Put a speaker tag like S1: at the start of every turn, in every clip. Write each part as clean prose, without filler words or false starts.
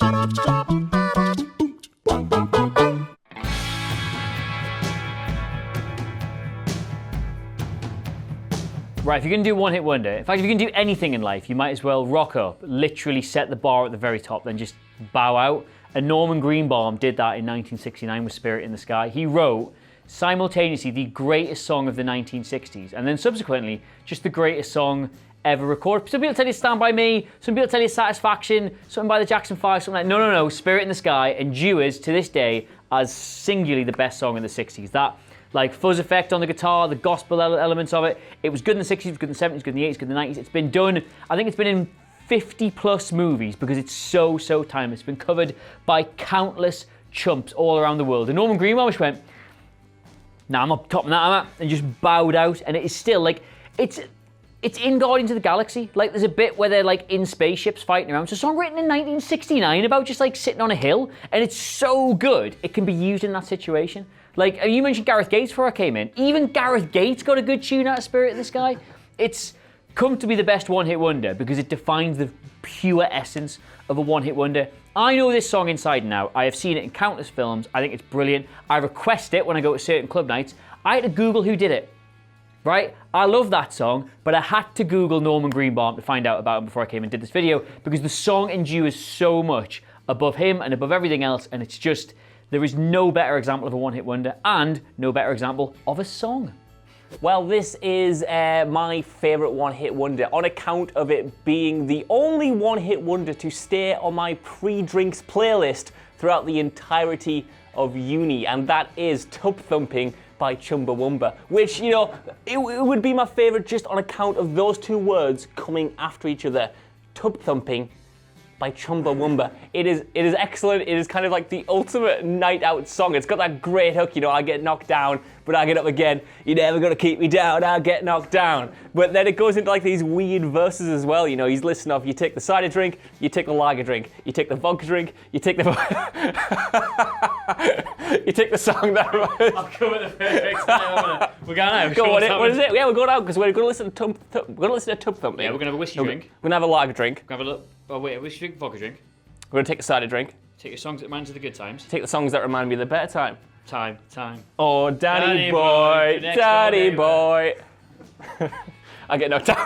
S1: Right, if you're going to do one hit wonder, in fact, if you're going to do anything in life, you might as well rock up, literally set the bar at the very top, then just bow out. And Norman Greenbaum did that in 1969 with Spirit in the Sky. He wrote simultaneously the greatest song of the 1960s, and then subsequently just the greatest song ever recorded. Some people tell you Stand By Me, some people tell you Satisfaction, something by the Jackson 5, something like, no, Spirit in the Sky endures to this day as singularly the best song in the 60s. That like fuzz effect on the guitar, the gospel elements of it. It was good in the 60s, it was good in the 70s, good in the 80s, good in the 90s. It's been done, I think it's been in 50 plus movies because it's so timeless. It's been covered by countless chumps all around the world. And Norman Greenbaum just went, nah, I'm up topping that, I'm at, and just bowed out. And it is still like, it's in Guardians of the Galaxy. Like there's a bit where they're like in spaceships fighting around. It's a song written in 1969 about just like sitting on a hill, and it's so good it can be used in that situation. Like, you mentioned Gareth Gates before I came in. Even Gareth Gates got a good tune out of Spirit in the Sky. It's come to be the best one-hit wonder because it defines the pure essence of a one-hit wonder. I know this song inside and out. I have seen it in countless films. I think it's brilliant. I request it when I go to certain club nights. I had to Google who did it, right? I love that song, but I had to Google Norman Greenbaum to find out about him before I came and did this video because the song endures so much above him and above everything else, and it's just, there is no better example of a one-hit wonder and no better example of a song.
S2: Well, this is my favourite one-hit wonder on account of it being the only one-hit wonder to stay on my pre-drinks playlist throughout the entirety of uni, and that is Tubthumping by Chumbawamba, which, you know, it would be my favourite just on account of those two words coming after each other. Tubthumping by Chumbawamba. It is excellent. It is kind of like the ultimate night out song. It's got that great hook, you know, I get knocked down, but I get up again. You're never gonna keep me down, I get knocked down. But then it goes into like these weird verses as well, you know, he's listing off, you take the cider drink, you take the lager drink, you take the vodka drink, you take the... you take the song that...
S1: I'll come at the perfect time. We're going out.
S2: Go on, what is it? Yeah, we're going out because we're going to listen to Tubthumping.
S1: Yeah, we're going to have a whiskey drink.
S2: We're going to have a lager drink.
S1: We're going to have a look. Oh wait, a whiskey drink, vodka drink.
S2: We're going to take a cider drink.
S1: Take your songs that remind us of the good times.
S2: Take the songs that remind me of the better time.
S1: Time.
S2: Oh, Daddy boy, Daddy boy. I get knocked down.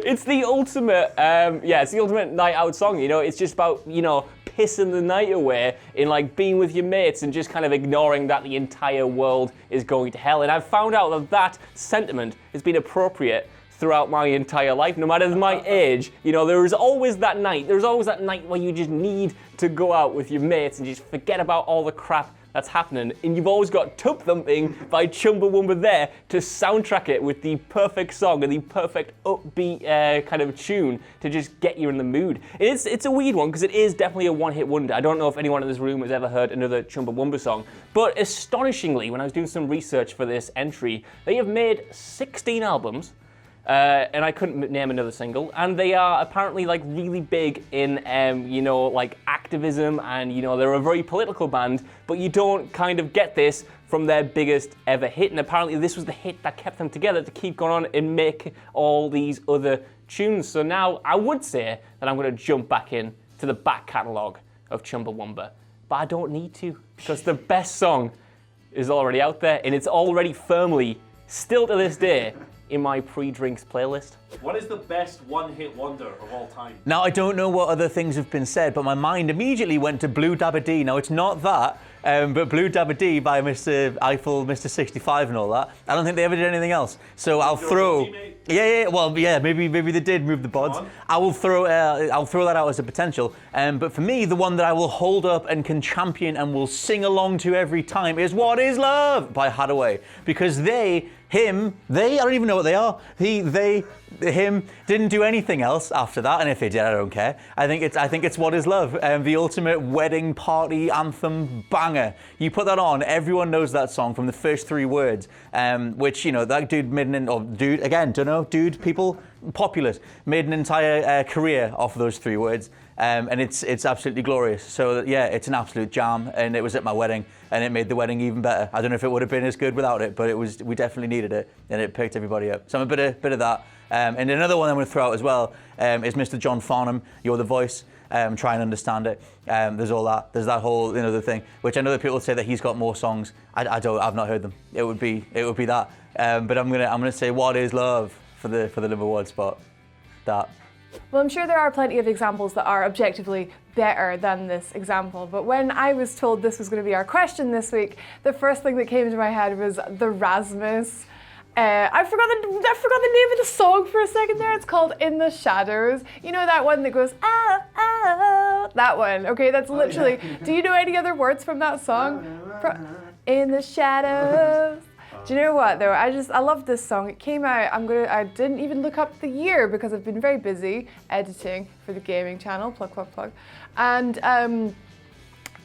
S2: It's the ultimate, it's the ultimate night out song, you know, it's just about, you know, pissing the night away in like being with your mates and just kind of ignoring that the entire world is going to hell. And I've found out that that sentiment has been appropriate throughout my entire life, no matter my age. You know, there's always that night where you just need to go out with your mates and just forget about all the crap that's happening. And you've always got Tubthumping by Chumbawamba there to soundtrack it with the perfect song and the perfect upbeat kind of tune to just get you in the mood. It's a weird one because it is definitely a one-hit wonder. I don't know if anyone in this room has ever heard another Chumbawamba song, but astonishingly, when I was doing some research for this entry, they have made 16 albums. And I couldn't name another single. And they are apparently like really big in, you know, like activism, and you know, they're a very political band, but you don't kind of get this from their biggest ever hit. And apparently this was the hit that kept them together to keep going on and make all these other tunes. So now I would say that I'm gonna jump back in to the back catalogue of Chumbawamba, but I don't need to, because the best song is already out there and it's already firmly, still to this day, in my pre-drinks playlist.
S3: What is the best one-hit wonder of all time?
S4: Now, I don't know what other things have been said, but my mind immediately went to Blue Dabba Dee. Now, it's not that, but Blue Dabba Dee by Mr. Eiffel, Mr. 65 and all that. I don't think they ever did anything else. So I'll throw... maybe they did move the bods. I'll throw that out as a potential. But for me, the one that I will hold up and can champion and will sing along to every time is What Is Love by Haddaway. Because I don't even know what they are. Him didn't do anything else after that, and if they did, I don't care. I think it's What Is Love, the ultimate wedding party anthem banger. You put that on, everyone knows that song from the first three words, which, you know, that dude made populous, made an entire career off of those three words. And it's absolutely glorious. So yeah, it's an absolute jam, and it was at my wedding, and it made the wedding even better. I don't know if it would have been as good without it, but we definitely needed it, and it picked everybody up. So I'm a bit of that. And another one I'm going to throw out as well is Mr. John Farnham, You're the Voice. try and understand it. There's all that. There's that whole, the thing, which I know that people say that he's got more songs. I've not heard them. It would be that. But I'm gonna say What Is Love for the number one spot. That.
S5: Well, I'm sure there are plenty of examples that are objectively better than this example, but when I was told this was going to be our question this week, the first thing that came into my head was the Rasmus. I forgot the name of the song for a second there. It's called In the Shadows. You know that one that goes, oh, oh, that one. Okay, that's literally, do you know any other words from that song? In the Shadows. Do you know what though? I love this song. It came out, I didn't even look up the year because I've been very busy editing for the gaming channel, plug. And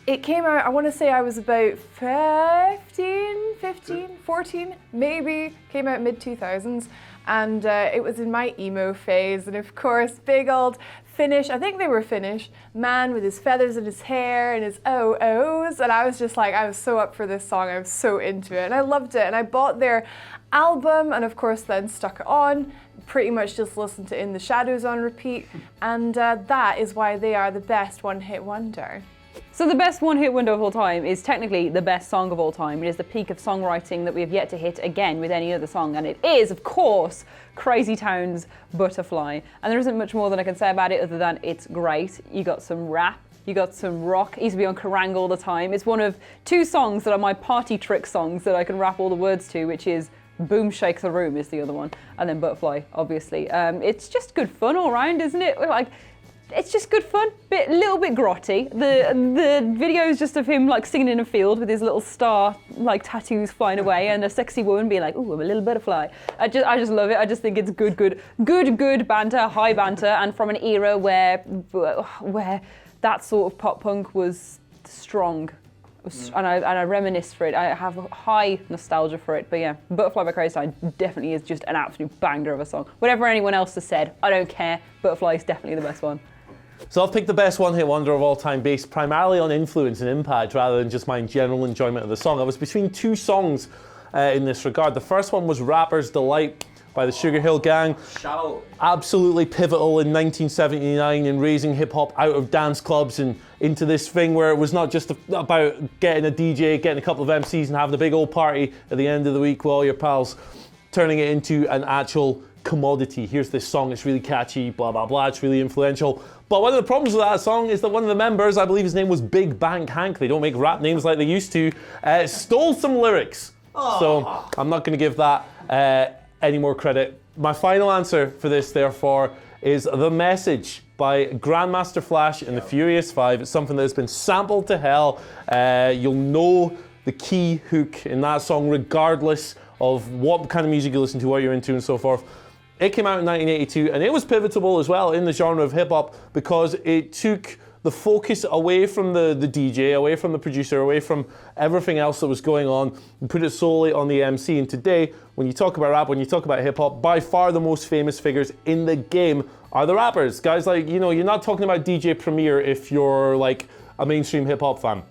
S5: it came out, I want to say I was about 14, maybe, came out mid-2000s. And it was in my emo phase. And of course, big old Finnish, I think they were Finnish, man with his feathers in his hair and his OOs. And I was just like, I was so up for this song. I was so into it and I loved it. And I bought their album and of course then stuck it on, pretty much just listened to In the Shadows on repeat. And that is why they are the best one-hit wonder.
S6: So the best one-hit wonder of all time is technically the best song of all time. It is the peak of songwriting that we have yet to hit again with any other song, and it is, of course, Crazy Town's Butterfly. And there isn't much more that I can say about it other than it's great. You got some rap, you got some rock. It used to be on Kerrang all the time. It's one of two songs that are my party trick songs that I can rap all the words to, which is Boom Shake the Room is the other one, and then Butterfly, obviously. It's just good fun all round, isn't it? It's just good fun, little bit grotty. The video is just of him like singing in a field with his little star like tattoos flying away and a sexy woman being like, "Ooh, I'm a little butterfly." I just love it. I just think it's good banter, high banter, and from an era where that sort of pop punk was strong. And I reminisce for it. I have a high nostalgia for it. But yeah, Butterfly by Crazy Town definitely is just an absolute banger of a song. Whatever anyone else has said, I don't care. Butterfly is definitely the best one.
S7: So I've picked the best one-hit wonder of all time based primarily on influence and impact rather than just my general enjoyment of the song. I was between two songs in this regard. The first one was Rapper's Delight by the Sugar Hill Gang. Absolutely pivotal in 1979 in raising hip-hop out of dance clubs and into this thing where it was not just about getting a DJ, getting a couple of MCs and having a big old party at the end of the week with all your pals, turning it into an actual commodity. Here's this song, it's really catchy, blah, blah, blah, it's really influential. But one of the problems with that song is that one of the members, I believe his name was Big Bank Hank, they don't make rap names like they used to, stole some lyrics. So I'm not going to give that any more credit. My final answer for this, therefore, is The Message by Grandmaster Flash and the Furious Five. It's something that has been sampled to hell. You'll know the key hook in that song regardless of what kind of music you listen to, what you're into and so forth. It came out in 1982 and it was pivotal as well in the genre of hip-hop because it took the focus away from the DJ, away from the producer, away from everything else that was going on, and put it solely on the MC. And today, when you talk about rap, when you talk about hip-hop, by far the most famous figures in the game are the rappers. Guys like, you're not talking about DJ Premier if you're like a mainstream hip-hop fan.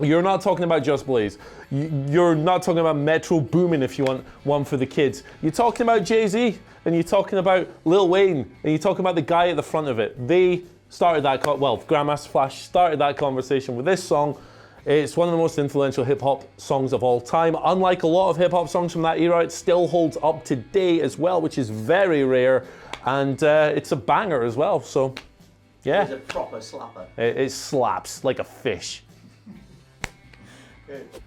S7: You're not talking about Just Blaze. You're not talking about Metro Boomin if you want one for the kids. You're talking about Jay-Z, and you're talking about Lil Wayne, and you're talking about the guy at the front of it. They started that, Grandmaster Flash started that conversation with this song. It's one of the most influential hip-hop songs of all time. Unlike a lot of hip-hop songs from that era, it still holds up today as well, which is very rare, and it's a banger as well, so yeah.
S3: It's a proper slapper.
S7: It slaps like a fish.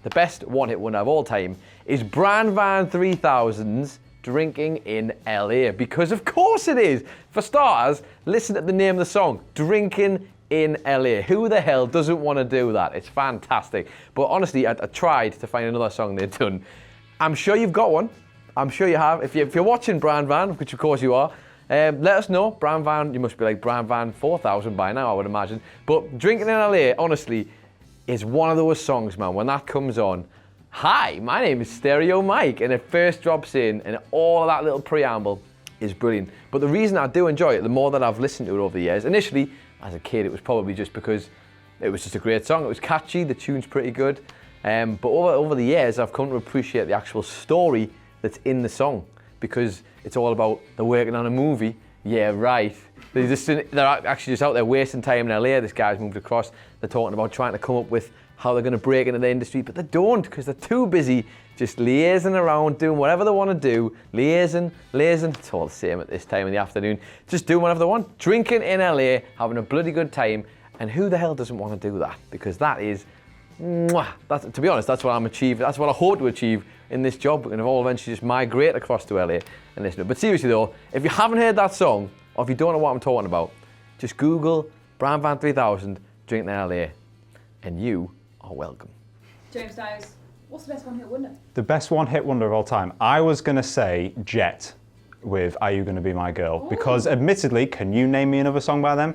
S8: The best one-hit wonder of all time is Bran Van 3000's Drinking in LA, because of course it is. For starters, listen to the name of the song, Drinking in LA. Who the hell doesn't want to do that? It's fantastic. But honestly, I tried to find another song they'd done. I'm sure you've got one. I'm sure you have. If you're watching Bran Van, which of course you are, let us know. Bran Van, you must be like Bran Van 4000 by now, I would imagine. But Drinking in LA, honestly, is one of those songs, man, when that comes on, hi, my name is Stereo Mike, and it first drops in, and all of that little preamble is brilliant. But the reason I do enjoy it, the more that I've listened to it over the years, initially, as a kid, it was probably just because it was just a great song. It was catchy, the tune's pretty good. But over the years, I've come to appreciate the actual story that's in the song, because it's all about they're working on a movie Yeah, right. They're actually just out there wasting time in LA. This guy's moved across. They're talking about trying to come up with how they're going to break into the industry, but they don't because they're too busy just liaising around, doing whatever they want to do. Liaising. It's all the same at this time in the afternoon. Just doing whatever they want. Drinking in LA, having a bloody good time. And who the hell doesn't want to do that? Because that is, to be honest, that's what I'm achieving. That's what I hope to achieve in this job. And I'll eventually just migrate across to LA and listen to it. But seriously though, if you haven't heard that song, or if you don't know what I'm talking about, just Google Brian Van 3000, Drinking in LA, and you are welcome.
S6: James Dowse, what's the best one-hit wonder?
S9: The best one-hit wonder of all time. I was going to say Jet with Are You Gonna Be My Girl? Ooh. Because admittedly, can you name me another song by them?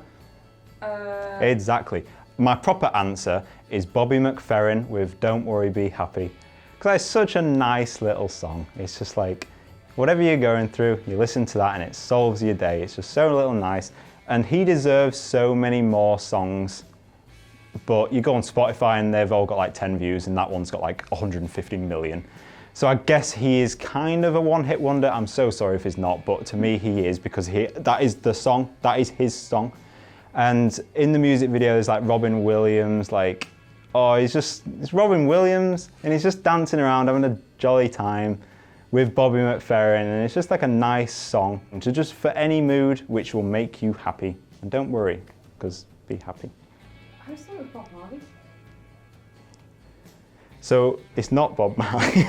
S9: Exactly. My proper answer is Bobby McFerrin with Don't Worry, Be Happy. Because it's such a nice little song. It's just like, whatever you're going through, you listen to that and it solves your day. It's just so little nice. And he deserves so many more songs. But you go on Spotify and they've all got like 10 views and that one's got like 150 million. So I guess he is kind of a one-hit wonder. I'm so sorry if he's not, but to me he is because that is the song, that is his song. And in the music video there's like Robin Williams, like, oh, it's Robin Williams and he's just dancing around having a jolly time with Bobby McFerrin, and it's just like a nice song to just for any mood which will make you happy. And don't worry, because be happy.
S6: I was thinking of Bob Marley.
S9: So it's not Bob Marley.